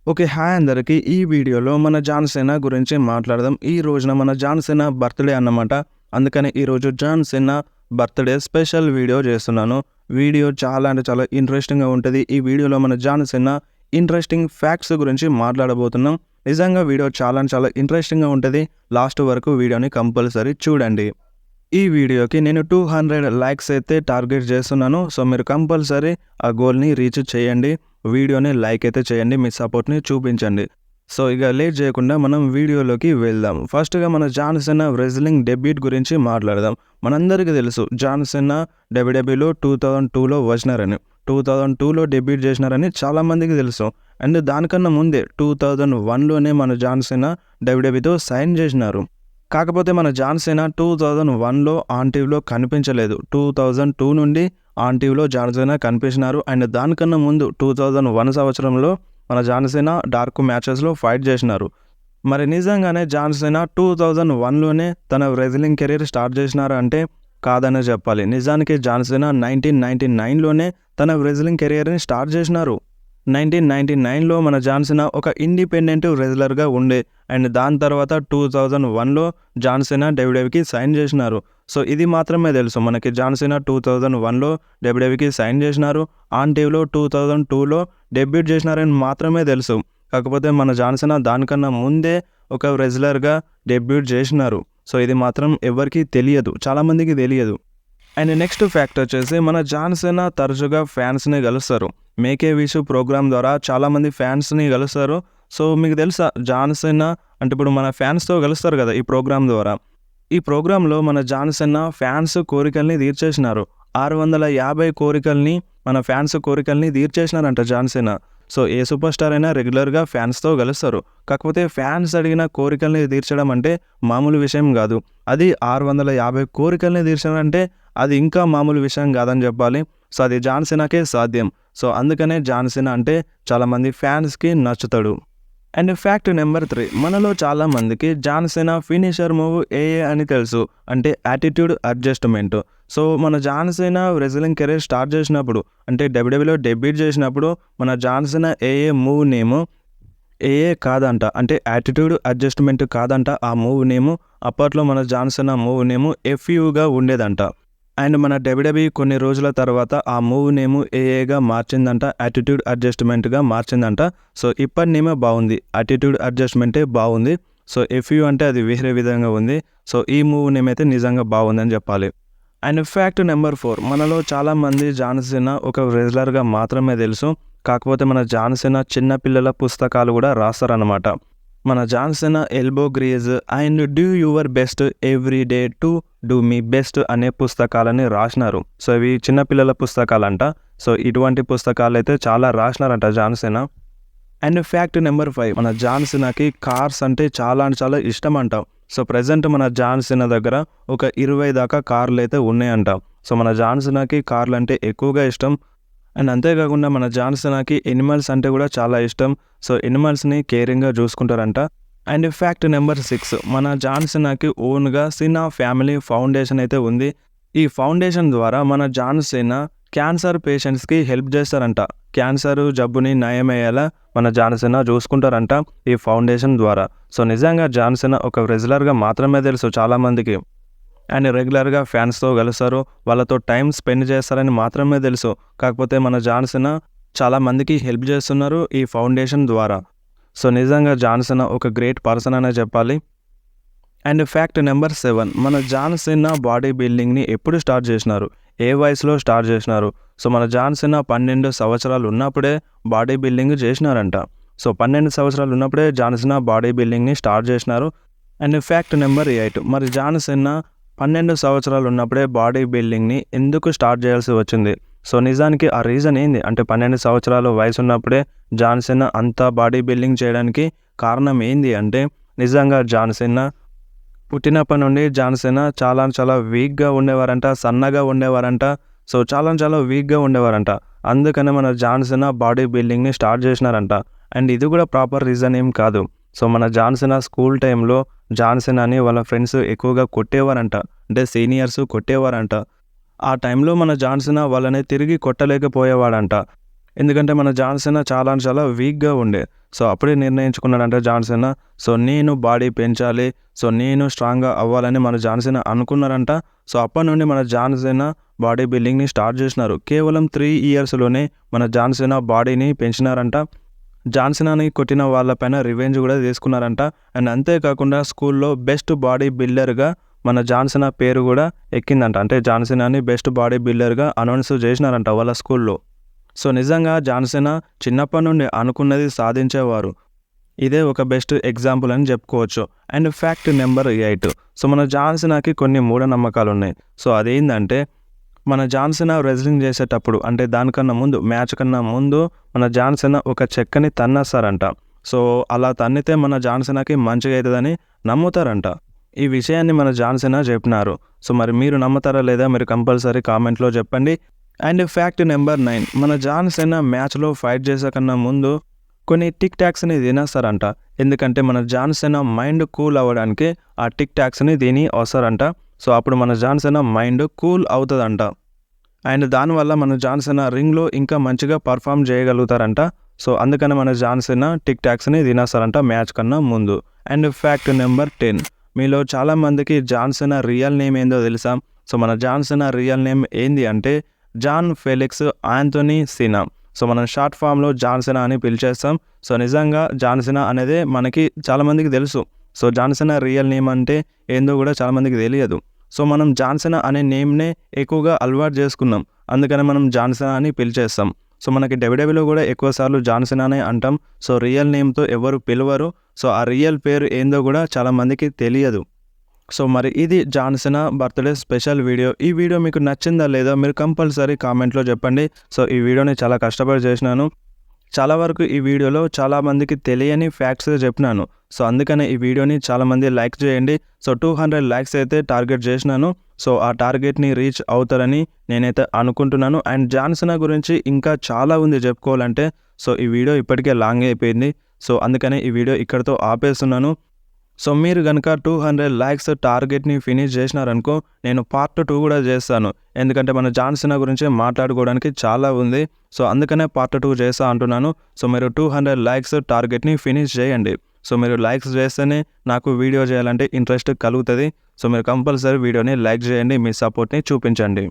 Okay. Hi అందరికి. ఈ వీడియోలో మన జాన్ సీనా గురించి మాట్లాడదాం. ఈ రోజున మన జాన్ సీనా బర్త్‌డే అన్నమాట. అందుకని ఈరోజు John Cena birthday special video చేస్తున్నాను. వీడియో చాలా అంటే చాలా ఇంట్రెస్టింగ్‌గా ఉంటది. ఈ వీడియోలో మన జాన్ సీనా ఇంట్రెస్టింగ్ ఫ్యాక్ట్స్ గురించి మాట్లాడబోతున్నాం. నిజంగా వీడియో చాలా అంటే చాలా ఇంట్రెస్టింగ్‌గా ఉంటది. లాస్ట్ వరకు వీడియోని కంపల్సరీ చూడండి. ఈ వీడియోకి నేను 200 లైక్స్ అయితే టార్గెట్ చేస్తున్నాను. సో మీరు కంపల్సరీ ఆ గోల్‌ని రీచ్ చేయండి. వీడియోని లైక్ అయితే చేయండి. మీ సపోర్ట్‌ని చూపించండి. సో ఇక లేట్ చేయకుండా మనం వీడియోలోకి వెళ్దాం. ఫస్ట్‌గా మన జాన్ సీనా రెజ్లింగ్ డెబ్యూట్ గురించి మాట్లాడదాం. మనందరికీ తెలుసు జాన్ సీనా డబ్ల్యూడబ్ల్యూలో 2002లో వచ్చినారని. 2002లో డెబ్యూట్ చేసినారని చాలామందికి తెలుసు. అండ్ దానికన్నా ముందే 2001లోనే మన జాన్ సీనా డబ్ల్యూడబ్ల్యూతో సైన్ చేసినారు. కాకపోతే మన జాన్ సీనా 2001లో ఆన్ టీవీలో కనిపించలేదు. 2002 నుండి ఆన్ టీవీలో జాన్ సీనా కనిపించినారు. అండ్ దానికన్నా ముందు 2001 సంవత్సరంలో మన జాన్ సీనా డార్క్ మ్యాచెస్‌లో ఫైట్ చేసినారు. మరి నిజంగానే జాన్ సీనా 2001లోనే తన రెజ్లింగ్ కెరీర్ స్టార్ట్ చేసినారా అంటే కాదనే చెప్పాలి. నిజానికి జాన్ సీనా 1999లోనే తన రెజ్లింగ్ కెరియర్‌ని స్టార్ట్ చేసినారు. 1999లో మన జాన్ సీనా ఒక ఇండిపెండెంట్ రెజ్లర్‌గా ఉండే. అండ్ దాని తర్వాత 2001లో జాన్ సీనా డబ్ల్యూడబ్ల్యూకి సైన్ చేసినారు. సో ఇది మాత్రమే తెలుసు మనకి. జాన్ సీనా 2001లో డబ్ల్యూడబ్ల్యూకి సైన్ చేసినారు. ఆన్ టీవీలో 2002లో డెబ్యూట్ చేసినారని మాత్రమే తెలుసు. కాకపోతే మన జాన్ సీనా దానికన్నా ముందే ఒక రెజ్లర్‌గా డెబ్యూట్ చేసినారు. సో ఇది మాత్రం ఎవరికీ తెలియదు. చాలామందికి తెలియదు. అండ్ నెక్స్ట్ ఫ్యాక్ట్ వచ్చేసి మన జాన్ సీనా తరచుగా ఫ్యాన్స్‌ని కలుస్తారు. మేకే విష్ ప్రోగ్రామ్ ద్వారా చాలామంది ఫ్యాన్స్‌ని కలుస్తారు. సో మీకు తెలుసా జాన్ సీనా అంటే ఇప్పుడు మన ఫ్యాన్స్‌తో కలుస్తారు కదా ఈ ప్రోగ్రామ్ ద్వారా. ఈ ప్రోగ్రామ్‌లో మన జాన్ సీనా ఫ్యాన్స్ కోరికల్ని తీర్చేసినారు. 650 కోరికల్ని మన ఫ్యాన్స్ కోరికల్ని తీర్చేసినారంట జాన్ సీనా. సో ఏ సూపర్ స్టార్ అయినా రెగ్యులర్‌గా ఫ్యాన్స్‌తో కలుస్తారు. కాకపోతే ఫ్యాన్స్ అడిగిన కోరికల్ని తీర్చడం అంటే మామూలు విషయం కాదు. అది 650 కోరికల్ని తీర్చడంటే అది ఇంకా మామూలు విషయం కాదని చెప్పాలి. సో అది జాన్ సీనాకే సాధ్యం. సో అందుకనే జాన్ సీనా అంటే చాలామంది ఫ్యాన్స్‌కి నచ్చుతాడు. అండ్ ఫ్యాక్ట్ నెంబర్ 3 మనలో చాలామందికి జాన్ సీనా ఫినిషర్ మూవ్ ఏఏ అని తెలుసు. అంటే యాటిట్యూడ్ అడ్జస్ట్‌మెంట్. సో మన John Cena wrestling career start చేసినప్పుడు అంటే డబ్ల్యూడబ్ల్యూలో డెబ్యూట్ చేసినప్పుడు మన జాన్ సీనా ఏఏ మూవ్ నేమ్ ఏఏ కాదంట. అంటే యాటిట్యూడ్ అడ్జస్ట్‌మెంట్ కాదంట ఆ మూవ్ నేమ్. అప్పట్లో మన జాన్ సీనా మూవ్ నేమ్ ఎఫ్యూగా ఉండేదంట. అండ్ మన డబ్ల్యూడబ్ల్యూఈ కొన్ని రోజుల తర్వాత ఆ మూవ్ నేమ్ ఏఏగా మార్చిందంట. యాటిట్యూడ్ అడ్జస్ట్‌మెంట్‌గా మార్చిందంట. సో ఇప్పటి నేమే బాగుంది. యాటిట్యూడ్ అడ్జస్ట్‌మెంటే బాగుంది. సో ఎఫ్యూ అంటే అది వేరే విధంగా ఉంది. సో ఈ మూవ్ నేమ్ అయితే నిజంగా బాగుందని చెప్పాలి. అండ్ ఫ్యాక్ట్ నెంబర్ 4 మనలో చాలామంది జాన్ సీనా ఒక రెజ్లర్‌గా మాత్రమే తెలుసు. కాకపోతే మన జాన్ సీనా చిన్న పిల్లల పుస్తకాలు కూడా రాస్తారనమాట. మన John Cena elbow grease and do your best every day to do me best అనే పుస్తకాలని రాసినారు. సో ఇవి చిన్నపిల్లల పుస్తకాలంట. సో ఇటువంటి పుస్తకాలు అయితే చాలా రాసినారంట John Cena. And fact number 5 మన జాన్ సీనాకి కార్స్ అంటే చాలా అంటే చాలా ఇష్టం అంట. సో ప్రెజెంట్ మన జాన్ సీనా దగ్గర ఒక 20 దాకా కార్లు అయితే ఉన్నాయంట. సో మన జాన్ సీనాకి కార్లు అంటే ఎక్కువగా ఇష్టం. అండ్ అంతేకాకుండా మన జాన్ సీనాకి ఎనిమల్స్ అంటే కూడా చాలా ఇష్టం. సో ఎనిమల్స్‌ని కేరింగ్‌గా చూసుకుంటారంట. అండ్ ఫ్యాక్ట్ నెంబర్ 6 మన జాన్ సీనాకి ఓన్‌గా సీనా ఫ్యామిలీ ఫౌండేషన్ అయితే ఉంది. ఈ ఫౌండేషన్ ద్వారా మన జాన్ సీనా క్యాన్సర్ పేషెంట్స్‌కి హెల్ప్ చేస్తారంట. క్యాన్సర్ జబ్బుని నయమయ్యేలా మన జాన్ సీనా చూసుకుంటారంట ఈ ఫౌండేషన్ ద్వారా. సో నిజంగా జాన్ సీనా ఒక రెజ్లర్‌గా మాత్రమే తెలుసు చాలామందికి. అండ్ రెగ్యులర్‌గా ఫ్యాన్స్‌తో కలుస్తారు. వాళ్ళతో టైం స్పెండ్ చేస్తారని మాత్రమే తెలుసు. కాకపోతే మన జాన్ సీనా చాలామందికి హెల్ప్ చేస్తున్నారు ఈ ఫౌండేషన్ ద్వారా. సో నిజంగా జాన్ సీనా ఒక గ్రేట్ పర్సన్ అనే చెప్పాలి. అండ్ ఫ్యాక్ట్ నెంబర్ 7 మన జాన్ సీనా బాడీ బిల్డింగ్‌ని ఎప్పుడు స్టార్ట్ చేసినారు? ఏ వయసులో స్టార్ట్ చేసినారు? సో మన జాన్ సీనా 12 సంవత్సరాలు ఉన్నప్పుడే బాడీ బిల్డింగ్ చేసినారంట. సో 12 సంవత్సరాలు ఉన్నప్పుడే జాన్ సీనా బాడీ బిల్డింగ్‌ని స్టార్ట్ చేసినారు. అండ్ ఫ్యాక్ట్ నెంబర్ 8 మరి జాన్ సీనా 12 సంవత్సరాలు ఉన్నప్పుడే బాడీ బిల్డింగ్‌ని ఎందుకు స్టార్ట్ చేయాల్సి వచ్చింది? సో నిజానికి ఆ రీజన్ ఏంది? అంటే 12 సంవత్సరాల వయసు ఉన్నప్పుడే జాన్ సీనా అంత బాడీ బిల్డింగ్ చేయడానికి కారణం ఏంది అంటే నిజంగా జాన్ సీనా పుట్టినప్పటి నుండి జాన్ సీనా చాలా చాలా వీక్‌గా ఉండేవారంట. సన్నగా ఉండేవారంట. సో చాలా చాలా వీక్‌గా ఉండేవారంట. అందుకనే మన జాన్ సీనా బాడీ బిల్డింగ్‌ని స్టార్ట్ చేసినారంట. అండ్ ఇది కూడా ప్రాపర్ రీజన్ ఏం కాదు. సో మన జాన్ సీనా స్కూల్ టైంలో జాన్ సీనాని వాళ్ళ ఫ్రెండ్స్ ఎక్కువగా కొట్టేవారంట. అంటే సీనియర్స్ కొట్టేవారంట. ఆ టైంలో మన జాన్ సీనా వాళ్ళని తిరిగి కొట్టలేకపోయేవాడంట. ఎందుకంటే మన జాన్ సీనా చాలా చాలా వీక్‌గా ఉండే. సో అప్పుడే నిర్ణయించుకున్నాడంట జాన్ సీనా. సో నేను బాడీ పెంచాలి, సో నేను స్ట్రాంగ్గా అవ్వాలని మన జాన్ సీనా అనుకున్నారంట. సో అప్పటి నుండి మన జాన్ సీనా బాడీ బిల్డింగ్ని స్టార్ట్ చేసినారు. కేవలం 3 ఇయర్స్లోనే మన జాన్ సీనా బాడీని పెంచినారంట. జాన్ సీనాని కొట్టిన వాళ్ళపైన రివెంజ్ కూడా తీసుకున్నారంట. అండ్ అంతేకాకుండా స్కూల్లో బెస్ట్ బాడీ బిల్డర్గా మన జాన్ సీనా పేరు కూడా ఎక్కిందంట. అంటే జాన్ సీనాని బెస్ట్ బాడీ బిల్డర్గా అనౌన్స్ చేసినారంట వాళ్ళ స్కూల్లో. సో నిజంగా జాన్ సీనా చిన్నప్పటి నుండి అనుకున్నది సాధించేవారు. ఇదే ఒక బెస్ట్ ఎగ్జాంపుల్ అని చెప్పుకోవచ్చు. And fact number 8. సో మన జాన్ సీనాకి కొన్ని మూఢనమ్మకాలు ఉన్నాయి. సో అదేంటంటే మన జాన్ సీనా రెజ్లింగ్ చేసేటప్పుడు అంటే దానికన్నా ముందు మ్యాచ్ కన్నా ముందు మన జాన్ సీనా ఒక చెక్కని తన్నేస్తారంట. సో అలా తన్నితే మన జాన్ సీనాకి మంచిగా అవుతుందని నమ్ముతారంట. ఈ విషయాన్ని మన జాన్ సీనా చెప్పినారు. సో మరి మీరు నమ్ముతారా లేదా మీరు కంపల్సరీ కామెంట్లో చెప్పండి. And fact number 9. మన జాన్ సీనా మ్యాచ్లో ఫైట్ చేసే కన్నా ముందు కొన్ని టిక్ టాక్స్ని తినేస్తారంట. ఎందుకంటే మన జాన్ సీనా మైండ్ కూల్ అవ్వడానికి ఆ టిక్ టాక్స్ని తిని వస్తారంట. సో అప్పుడు మన జాన్ సీనా మైండ్ కూల్ అవుతుందంట. అండ్ దానివల్ల మన జాన్ సీనా రింగ్లో ఇంకా మంచిగా పర్ఫామ్ చేయగలుగుతారంట. సో అందుకని మన జాన్ సీనా టిక్ టాక్స్ని తినేస్తారంట మ్యాచ్ కన్నా ముందు. And fact number 10. మీలో చాలామందికి జాన్ సీనా రియల్ నేమ్ ఏందో తెలుసా? సో మన జాన్ సీనా రియల్ నేమ్ ఏంది అంటే జాన్ ఫెలిక్స్ ఆంథోనీ సీనా. సో మనం షార్ట్ ఫామ్లో జాన్ సీనా అని పిలిచేస్తాం. సో నిజంగా జాన్ సీనా అనేది మనకి చాలామందికి తెలుసు. So John Cena real name అంటే ఏందో కూడా చాలామందికి తెలియదు. సో మనం జాన్ సీనా అనే నేమ్నే ఎక్కువగా అలవాటు చేసుకున్నాం. అందుకని మనం జాన్ సీనా అని పిలిచేస్తాం. సో మనకి డబ్ల్యూడబ్ల్యూలో కూడా ఎక్కువసార్లు జాన్ సీనానే అంటాం. సో రియల్ నేమ్తో ఎవరు పిలవరు. సో ఆ రియల్ పేరు ఏందో కూడా చాలామందికి తెలియదు. సో మరి ఇది John Cena birthday special video. ఈ వీడియో మీకు నచ్చిందా లేదా మీరు కంపల్సరీ కామెంట్లో చెప్పండి. సో ఈ వీడియోని చాలా కష్టపడి చేసినాను. చాలా వరకు ఈ వీడియోలో చాలామందికి తెలియని ఫ్యాక్ట్స్ చెప్పినాను. సో అందుకనే ఈ వీడియోని చాలామంది లైక్ చేయండి. సో 200 లైక్స్ అయితే టార్గెట్ చేసినాను. సో ఆ టార్గెట్ని రీచ్ అవుతారని నేనైతే అనుకుంటున్నాను. అండ్ జాన్ సీనా గురించి ఇంకా చాలా ఉంది చెప్పుకోవాలంటే. సో ఈ వీడియో ఇప్పటికే లాంగ్ అయిపోయింది. సో అందుకనే ఈ వీడియో ఇక్కడితో ఆపేస్తున్నాను. సో మీరు కనుక 200 లైక్స్ టార్గెట్ని ఫినిష్ చేసినారనుకో నేను పార్ట్ 2 కూడా చేస్తాను. ఎందుకంటే మన జాన్ సీనా గురించి మాట్లాడుకోవడానికి చాలా ఉంది. సో అందుకనే పార్ట్ 2 చేస్తా అంటున్నాను. సో మీరు 200 లైక్స్ టార్గెట్ని ఫినిష్ చేయండి. సో మీరు లైక్స్ చేస్తేనే నాకు వీడియో చేయాలంటే ఇంట్రెస్ట్ కలుగుతుంది. సో మీరు కంపల్సరీ వీడియోని లైక్ చేయండి, మీ సపోర్ట్ని చూపించండి.